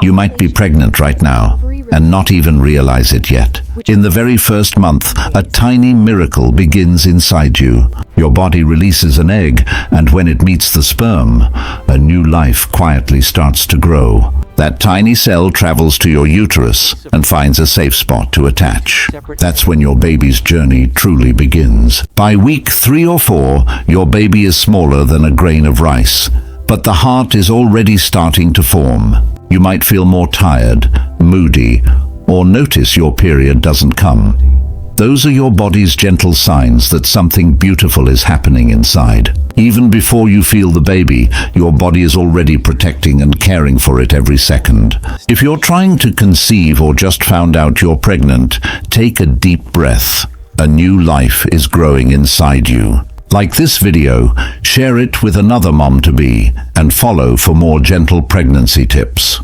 You might be pregnant right now and not even realize it yet. In the very first month, a tiny miracle begins inside you. Your body releases an egg, and when it meets the sperm, a new life quietly starts to grow. That tiny cell travels to your uterus and finds a safe spot to attach. That's when your baby's journey truly begins. By week 3 or 4, your baby is smaller than a grain of rice, but the heart is already starting to form. You might feel more tired, moody, or notice your period doesn't come. Those are your body's gentle signs that something beautiful is happening inside. Even before you feel the baby, your body is already protecting and caring for it every second. If you're trying to conceive or just found out you're pregnant, take a deep breath. A new life is growing inside you. Like this video, share it with another mom-to-be, and follow for more gentle pregnancy tips.